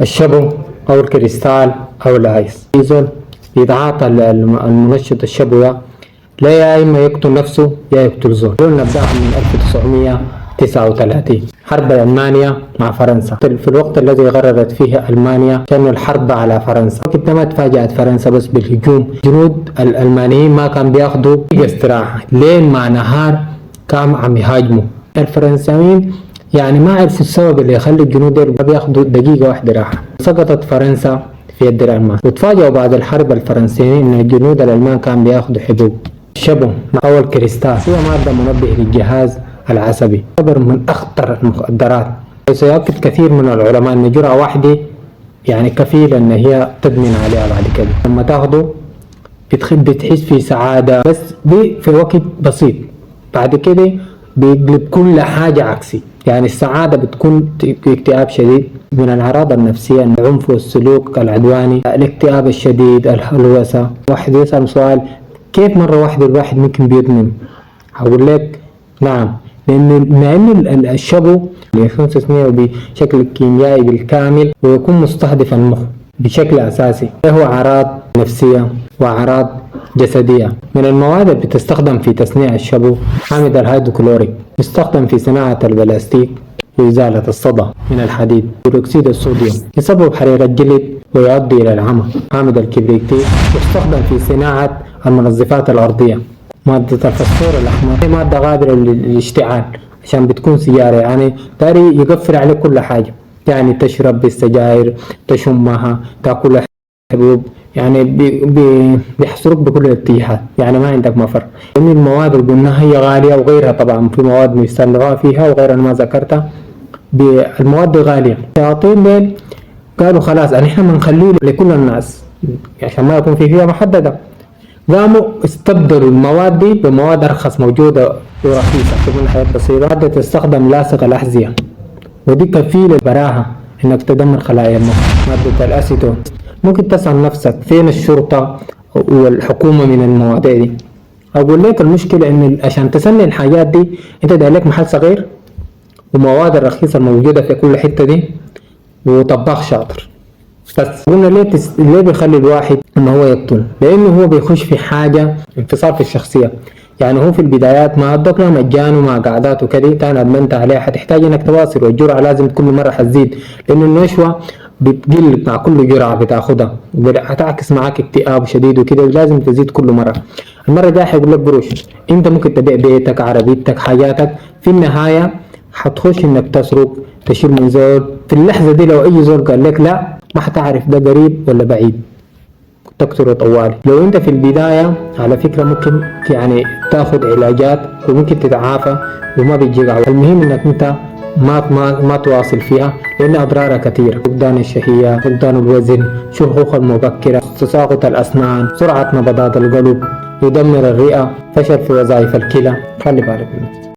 الشبو أو الكريستال أو الآيس. يتعاطى المنشط الشبو ده لا يا إما يقتل نفسه يا يقتل زول. دول نبدأهم من 1939 حرب ألمانيا مع فرنسا، في الوقت الذي قررت فيه ألمانيا كانوا الحرب على فرنسا. وقت ما تفاجأت فرنسا بس بالهجوم، جنود الألمانيين ما كان بياخدوا استراحة لين ما نهار كان عم يهاجموا الفرنساويين، يعني ما عرفوا السبب اللي يخلي الجنود دول ما بياخدوا دقيقة واحدة راحة. سقطت فرنسا في يد الألمان، وتفاجئوا بعد الحرب الفرنسيين إن الجنود الألمان كان بياخدوا حبوب. الشبو أو الكريستال هو مادة منبه للجهاز العصبي، يعتبر من أخطر المخدرات، وسيؤكد كثير من العلماء أن جرعة واحدة يعني كفيلة أن هي تدمن عليها بعد كده. لما تاخده بتحس في سعادة بس في وقت بسيط، بعد كده بيقلب كل حاجة عكسي، يعني السعادة بتكون اكتئاب شديد. من الأعراض النفسية العنف والسلوك العدواني، الاكتئاب الشديد، الهلوسة. واحد يسأل سؤال كيف مرة واحدة الواحد ممكن بيدمن؟ هقول لك نعم، لأن الشبو يكون تسميه بشكل كيميائي بالكامل ويكون مستهدف المخ بشكل أساسي، له أعراض نفسية وأعراض جسدية. من المواد اللي بتستخدم في تصنيع الشبو حامض الهيدروكلوريك، يستخدم في صناعة البلاستيك وإزالة الصدى من الحديد. بيروكسيد الصوديوم يسبب حريق الجلد ويؤدي إلى العمى. حامض الكبريتي يستخدم في صناعة المنظفات الأرضية. مادة الفسفور الأحمر هي مادة قابلة للاشتعال عشان بتكون سيارة، يعني داري يقفل عليك كل حاجة، يعني تشرب بالسجاير، تشمها، تاكل حبوب، يعني بيحصروك بكل الاتجاهات، يعني ما عندك مفر. لأن المواد اللي قلناها هي غالية وغيرها، طبعا في مواد مستنوعة فيها وغير أنا ما ذكرتها، المواد غالية. الشياطين دول قالوا خلاص احنا بنخليه لكل الناس عشان ما يكون فيها محددة، قاموا استبدلوا المواد دي بمواد أرخص موجودة ورخيصة تكون الحياة بسيطة. مادة تستخدم لاصق الأحذية ودي كفيلة براها إنك تدمر خلايا المخ. مادة الأسيتون ممكن تسأل نفسك فين الشرطة والحكومة من المواد دي؟ أقول لك المشكلة إن عشان تسني الحاجات دي أنت داير لك محل صغير ومواد الرخيصة الموجودة في كل حتة دي وطباخ شاطر بس. قلنا ليه بيخلي الواحد انه هو يقتل؟ لانه هو بيخش في حاجة انفصال في الشخصية. يعني هو في البدايات ما ادوك له مجان ومع قعدات وكده، تاني ادمنت عليها حتحتاج انك تواصل، والجرعة لازم كل مرة حتزيد لان النشوة بتقل مع كل جرعة بتاخدها، هتعكس معاك اكتئاب شديد وكده، لازم تزيد كل مرة. المرة الجاية حيقول لك قروش، انت ممكن تبيع بيتك، عربيتك، حاجاتك، في النهاية حتخش انك تسرق، تشيل من زول. في اللحظة دي لو اي زول قال لك لا ما حتعرف ده قريب ولا بعيد، تقتله طوالي. لو انت في البداية على فكرة ممكن يعني تاخد علاجات وممكن تتعافى وما بيجيك عوض. المهم انك انت ما تواصل فيها لان اضرارها كثيرة. فقدان الشهية، فقدان الوزن، شيخوخة المبكرة، تساقط الاسنان، سرعة نبضات القلب، يدمر الرئة، فشل في وظائف الكلى. خلي بالك منه.